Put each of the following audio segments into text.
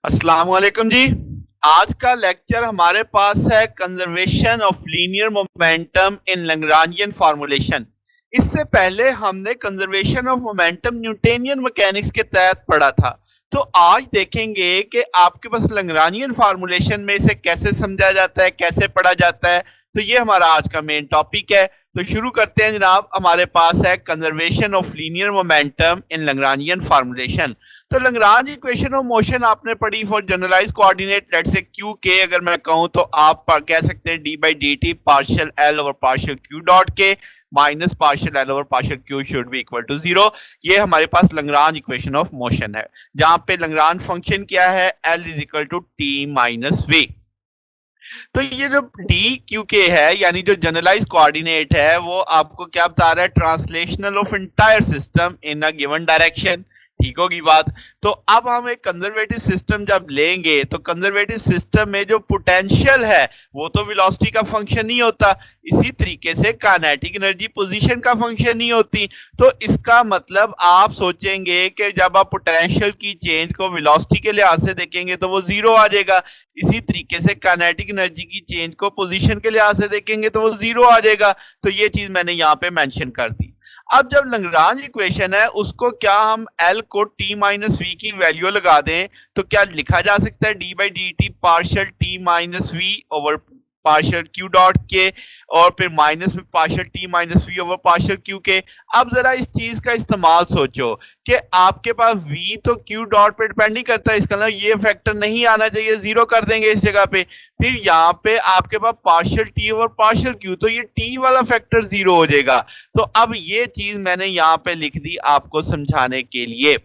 अस्सलाम वालेकुम जी। आज का लेक्चर हमारे पास है conservation of linear momentum in Lagrangian formulation. इससे पहले हमने conservation of momentum Newtonian mechanics के तहत पढ़ा था। तो आज देखेंगे कि आपके पास लैग्रांजियन फॉर्मूलेशन में इसे कैसे समझा जाता है, कैसे पढ़ा जाता है। तो ये हमारा आज का मेन टॉपिक है। तो शुरू करते हैं जनाब। हमारे पास है conservation of linear momentum in Lagrangian formulation. तो लैग्रांज इक्वेशन ऑफ मोशन आपने पढ़ी for generalize coordinate let's say Q K. अगर मैं कहूं तो आप कह सकते हैं D by D T partial L over partial Q dot K minus partial L over partial Q should be equal to zero. ये हमारे पास लैग्रांज इक्वेशन ऑफ मोशन है, जहां पे लैग्रांज फंक्शन क्या है, L is equal to T minus V. तो ये जो डी क्यू के है यानी जो जनरलाइज कोऑर्डिनेट है वो आपको क्या बता रहा है, translational of entire system in a given direction. ठीक होगी बात। तो अब हम एक कंजर्वेटिव सिस्टम जब लेंगे तो कंजर्वेटिव सिस्टम में जो पोटेंशियल है वो तो वेलोसिटी का फंक्शन नहीं होता, इसी तरीके से काइनेटिक एनर्जी पोजीशन का फंक्शन नहीं होती। तो इसका मतलब आप सोचेंगे कि जब आप पोटेंशियल की चेंज को वेलोसिटी के लिहाज से देखेंगे तो वो जीरो आ जाएगा, इसी तरीके से काइनेटिक एनर्जी की चेंज को पोजीशन के लिहाज से देखेंगे तो वो जीरो आ जाएगा। तो ये चीज मैंने यहाँ पे मेंशन कर दी। अब जब लैग्रांज इक्वेशन है उसको क्या हम एल को टी माइनस वी की वैल्यू लगा दें तो क्या लिखा जा सकता है D by D T partial T minus V over partial Q dot K, और फिर माइनस में partial T minus V over partial Q K. अब जरा इस चीज का इस्तेमाल सोचो कि आपके पास v तो q डॉट पे डिपेंड नहीं करता, इसका मतलब ये फैक्टर नहीं आना चाहिए, जीरो कर देंगे इस जगह पे। फिर यहाँ पे आपके पास पार्शियल t और पार्शियल q, तो ये t वाला फैक्टर जीरो हो जाएगा। तो अब ये चीज मैंने यहाँ पे लिख दी आपको समझाने के लिए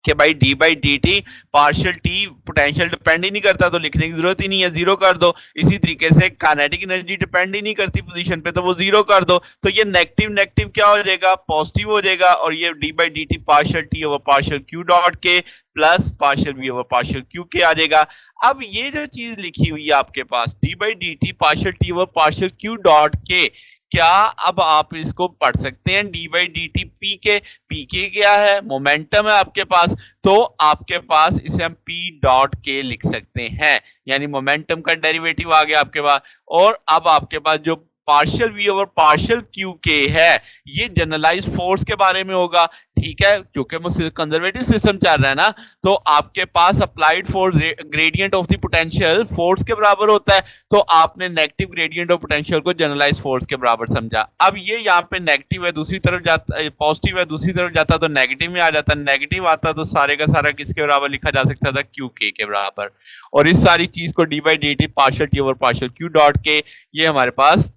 कि भाई D by D T partial T potential depend ही नहीं करता तो लिखने की जरूरत ही नहीं है, जीरो कर दो। इसी तरीके से काइनेटिक एनर्जी डिपेंड ही नहीं करती पोजीशन पे तो वो जीरो कर दो। तो ये नेगेटिव नेगेटिव क्या हो जाएगा, पॉजिटिव हो जाएगा। और ये D by D T partial T over partial Q dot K plus partial V over partial Q K आ जाएगा। अब ये जो चीज लिखी हुई है आपके पास D by D T partial T over partial Q dot K, क्या अब आप इसको पढ़ सकते हैं D by D T P K. P K क्या है, मोमेंटम है आपके पास, तो आपके पास इसे हम पी डॉट के लिख सकते हैं, यानी मोमेंटम का डेरिवेटिव आ गया आपके पास। और अब आपके पास जो partial V over partial Q K है ये जनरलाइज फोर्स के बारे में होगा। ठीक है, क्योंकि कंजर्वेटिव सिस्टम चल रहा है ना, तो आपके पास applied force gradient of the potential force के बराबर होता है, तो आपने नेगेटिव ग्रेडियंट ऑफ पोटेंशियल को जनरलाइज फोर्स के बराबर समझा। अब ये यहाँ पे नेगेटिव है, दूसरी तरफ जाता है पॉजिटिव है, दूसरी तरफ जाता तो नेगेटिव में आ जाता, नेगेटिव आता तो सारे का सारा किसके बराबर लिखा जा सकता था, क्यू के बराबर। और इस सारी चीज को D by D T partial T over partial Q dot K, ये हमारे पास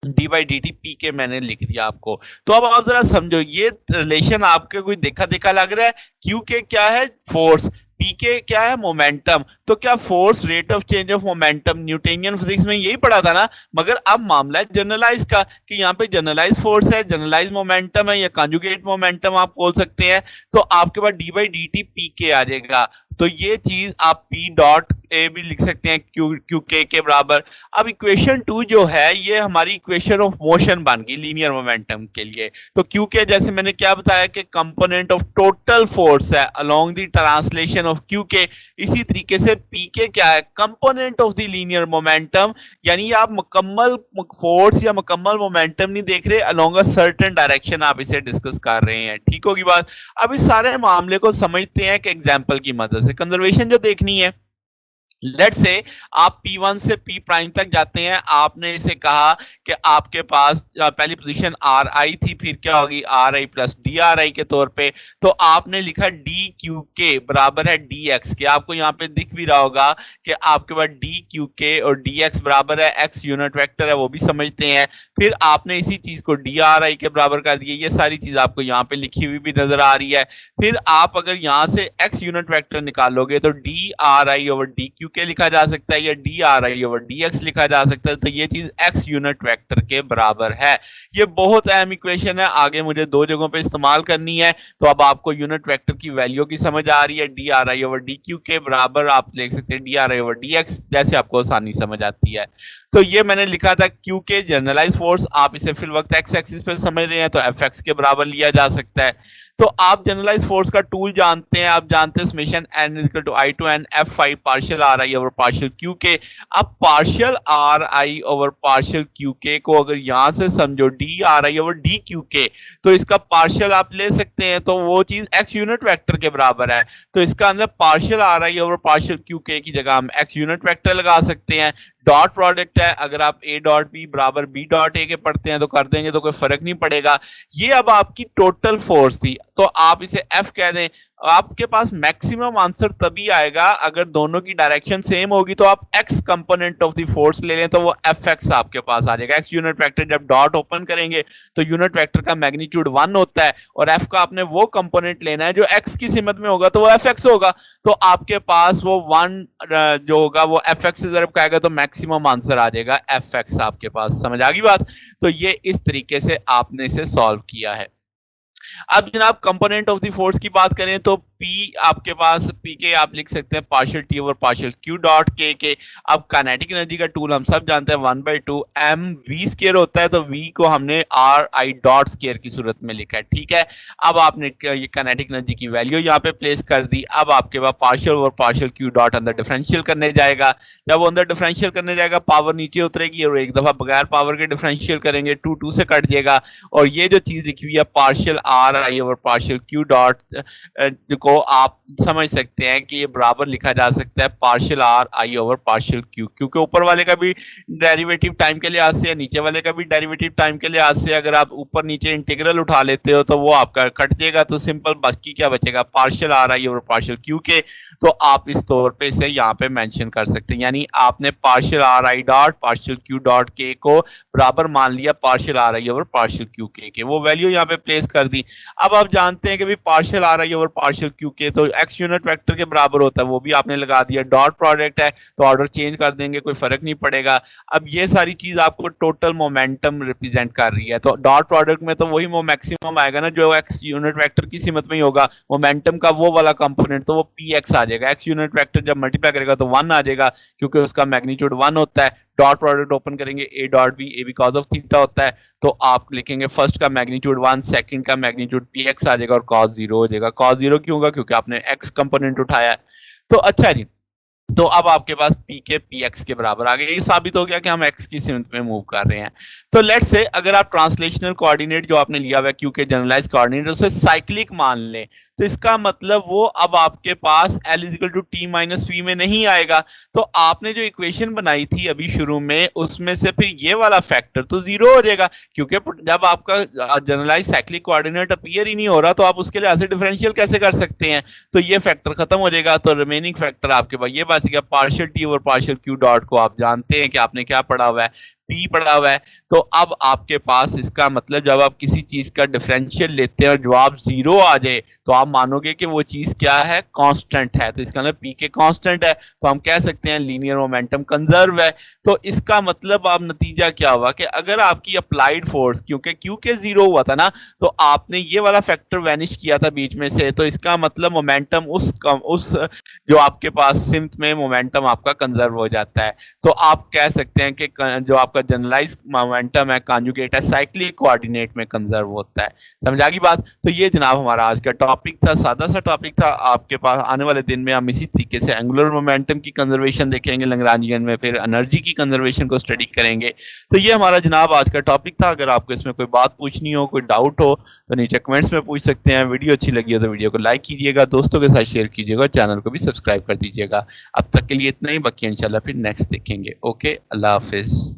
D by D T P K मैंने लिख दिया आपको। तो अब आप जरा समझो, ये रिलेशन आपके कोई देखा देखा लग रहा है। क्यू के क्या है, फोर्स, पी के क्या है, मोमेंटम। तो क्या force rate of change of momentum Newtonian physics में यही पढ़ा था ना, मगर अब मामला है जनरलाइज का कि यहाँ पे जनरलाइज फोर्स है, जनरलाइज मोमेंटम है या कंजुगेट मोमेंटम आप बोल सकते हैं। तो आपके पास D by D T P K आ जाएगा। तो ये चीज आप पी डॉट ए भी लिख सकते हैं क्यू के बराबर। अब इक्वेशन 2 जो है ये हमारी इक्वेशन ऑफ मोशन बन गई लीनियर मोमेंटम के लिए। तो क्यू के जैसे मैंने क्या बताया कि कंपोनेंट ऑफ टोटल फोर्स है along the translation of Q के, इसी तरीके से पी के क्या है, component of the linear momentum, यानी आप मुकम्मल फोर्स या मुकम्मल मोमेंटम नहीं देख रहे, अलोंग अ सर्टेन डायरेक्शन आप इसे डिस्कस कर रहे हैं। ठीक होगी बात। अब इस सारे मामले को समझते हैं कि एग्जाम्पल की मदद से। कंजर्वेशन जो देखनी है, लेट से आप P1 से P प्राइम तक जाते हैं, आपने इसे कहा कि आपके पास पहली पोजीशन आर आई थी, फिर क्या होगी are I plus D R आई के तौर पे। तो आपने लिखा डी क्यू के बराबर है डी एक्स के। आपको यहाँ पे दिख भी रहा होगा कि आपके पास डी क्यू के और डी एक्स बराबर है एक्स यूनिट वेक्टर है, वो भी समझते हैं। फिर आपने इसी चीज को डी आर आई के बराबर कर दिया, ये सारी चीज आपको यहाँ पे लिखी हुई भी नजर आ रही है। फिर आप अगर यहाँ से एक्स यूनिट वेक्टर निकालोगे तो डी आर आई ओवर डी क्यू के लिखा जा सकता है या डी आर आई ओवर डी एक्स लिखा जा सकता है। तो ये चीज एक्स यूनिट वेक्टर के बराबर है। ये बहुत अहम इक्वेशन है, आगे मुझे दो जगहों पे इस्तेमाल करनी है। तो अब आपको यूनिट वेक्टर की वैल्यू की समझ आ रही है, डी आर आई ओवर डी क्यू के बराबर आप लिख सकते हैं डी आर आई ओवर डी एक्स, जैसे आपको आसानी समझ आती है। तो ये मैंने लिखा था क्यू के जनरलाइज फोर्स, आप इसे फिल वक्त एक्स एक्सिस पे समझ रहे हैं तो एफ एक्स के बराबर लिया जा सकता है। तो आप जनरलाइज फोर्स का टूल जानते हैं, आप जानते हैं summation n is equal to I to n F5 partial RI over partial QK। अब partial RI over partial QK को अगर यहां से समझो DRI ओवर DQK, तो इसका पार्शियल आप ले सकते हैं, तो वो चीज x यूनिट वेक्टर के बराबर है। तो इसका अंदर partial RI over partial QK की जगह हम x यूनिट वेक्टर लगा सकते हैं। डॉट प्रोडक्ट है, अगर आप a डॉट b बराबर b डॉट a के पढ़ते हैं तो कर देंगे, तो कोई फर्क नहीं पड़ेगा। ये अब आपकी टोटल फोर्स थी, तो आप इसे F कह दें। आपके पास मैक्सिमम आंसर तभी आएगा अगर दोनों की डायरेक्शन सेम होगी, तो आप x component of the force ले लें तो वो Fx आपके पास आ जाएगा। x यूनिट वेक्टर जब डॉट ओपन करेंगे तो यूनिट वेक्टर का मैग्नीट्यूड 1 होता है, और f का आपने वो कंपोनेंट लेना है जो x की सिमत में होगा, तो वो Fx होगा। तो आपके पास वो 1 जो होगा वो Fx से ज़रब खाएगा, तो मैक्सिमम आंसर आ जाएगा Fx आपके पास। समझ आ गई बात? तो ये इस तरीके से आपने इसे सॉल्व किया है। अब जनाब कंपोनेंट ऑफ द फोर्स की बात करें तो P आपके पास P के आप लिख सकते हैं partial T over partial Q dot K के। अब काइनेटिक एनर्जी का टूल हम सब जानते हैं 1/2 mv स्क्वायर होता है, तो V को हमने RI डॉट स्क्वायर की सूरत में लिखा है, ठीक है। अब आपने ये काइनेटिक एनर्जी की वैल्यू यहाँ पे प्लेस कर दी। अब आपके पास partial over partial Q dot अंदर डिफरेंशियल करने जाएगा। जब वो अंदर डिफरेंशियल करने जाएगा पावर नीचे उतरेगी, और एक दफा बगैर पावर के डिफरेंशियल करेंगे 2 से कट जाएगा। और ये जो चीज लिखी हुई है partial RI over partial Q dot को आप समझ सकते हैं कि ये बराबर लिखा जा सकता है partial RI over partial Q, क्योंकि ऊपर वाले का भी डेरिवेटिव टाइम के लिहाज से, नीचे वाले का भी डेरिवेटिव टाइम के लिहाज से अगर आप ऊपर नीचे इंटीग्रल उठा लेते हो तो वो आपका कट जाएगा, तो सिंपल बाकी क्या बचेगा partial RI over partial Q के। तो आप इस तौर पे इसे यहाँ पे मेंशन कर सकते हैं, यानी आपने partial RI dot partial Q dot K को बराबर मान लिया partial RI over partial Q के, वो वैल्यू यहाँ पे प्लेस कर दी। अब आप जानते हैं कि भी partial RI over partial Q के तो x यूनिट वेक्टर के बराबर होता है, वो भी आपने लगा दिया। डॉट प्रोडक्ट है तो ऑर्डर चेंज कर देंगे, कोई फर्क नहीं पड़ेगा। अब ये सारी चीज आपको टोटल मोमेंटम रिप्रेजेंट कर रही है, तो डॉट प्रोडक्ट में तो वही मैक्सिमम आएगा ना जो x यूनिट वेक्टर की सीमत में ही होगा। मोमेंटम का वो वाला कंपोनेंट तो वो px आ जाएगा, x यूनिट वेक्टर जब मल्टीप्लाई करेगा तो 1 आ जाएगा, क्योंकि उसका मैग्नीट्यूड 1 होता है। डॉट प्रोडक्ट ओपन करेंगे a dot b, a because of theta होता है, तो आप लिखेंगे फर्स्ट का मैग्नीट्यूड 1, सेकंड का मैग्नीट्यूड px आ जाएगा, और cos 0 हो जाएगा। cos 0 क्यों होगा? क्योंकि आपने x कंपोनेंट उठाया है। तो अच्छा जी, तो अब आपके पास p के px के बराबर आ गया। ये साबित हो गया कि हम x की सीमत में मूव कर रहे हैं। तो लेट्स से अगर आप ट्रांसलेशनल कोऑर्डिनेट जो आपने लिया हुआ है q के जनरलाइज कोऑर्डिनेट उसे साइक्लिक मान लें, तो इसका मतलब वो अब आपके पास L is equal to T minus V में नहीं आएगा। तो आपने जो इक्वेशन बनाई थी अभी शुरू में, उसमें से फिर ये वाला फैक्टर तो जीरो हो जाएगा, क्योंकि जब आपका जनरलाइज साइक्लिक कोऑर्डिनेट अपीयर ही नहीं हो रहा तो आप उसके लिए ऐसे डिफरेंशियल कैसे कर सकते हैं? तो ये फैक्टर खत्म हो जाएगा। तो रिमेनिंग फैक्टर आपके पास ये बच गया partial T over partial Q dot को आप जानते हैं कि आपने क्या पढ़ा हुआ है, P पढ़ा हुआ है। तो अब आपके पास इसका मतलब जब आप किसी चीज का डिफरेंशियल लेते हैं और जवाब जीरो आ जाए तो आप मानोगे कि वो चीज क्या है? कांस्टेंट है। तो इसका मतलब P के कांस्टेंट है, तो हम कह सकते हैं लीनियर मोमेंटम कंजर्व है। तो इसका मतलब अब नतीजा क्या हुआ कि अगर आपकी अप्लाइड फोर्स, क्योंकि Q के जीरो हुआ था ना, तो आपने ये वाला फैक्टर वैनिश किया था बीच में से, तो इसका मतलब मोमेंटम उस जो आपके पास सिमत में मोमेंटम आपका कंजर्व हो जाता है। तो आप कह सकते हैं कि जो आपका जनरलाइज मोमेंटम है कॉन्जुगेट है साइक्लिक कोऑर्डिनेट में कंजर्व होता है। समझ आ गई बात? तो ये जनाब हमारा आज का टॉपिक था, सादा सा टॉपिक था। आपके पास आने वाले दिन में हम इसी तरीके से एंगुलर मोमेंटम की कंजर्वेशन देखेंगे लैग्रांजियन में, फिर एनर्जी की कंजर्वेशन को स्टडी करेंगे। तो ये हमारा जनाब आज का टॉपिक था। अगर आपको इसमें कोई बात पूछनी हो, कोई डाउट हो, तो नीचे कमेंट्स में पूछ सकते हैं। वीडियो अच्छी लगी हो तो वीडियो को लाइक कीजिएगा, दोस्तों के साथ शेयर कीजिएगा, चैनल को भी सब्सक्राइब कर दीजिएगा। अब तक के लिए इतना ही, बाकी इंशाल्लाह फिर नेक्स्ट देखेंगे। ओके, अल्लाह हाफिज।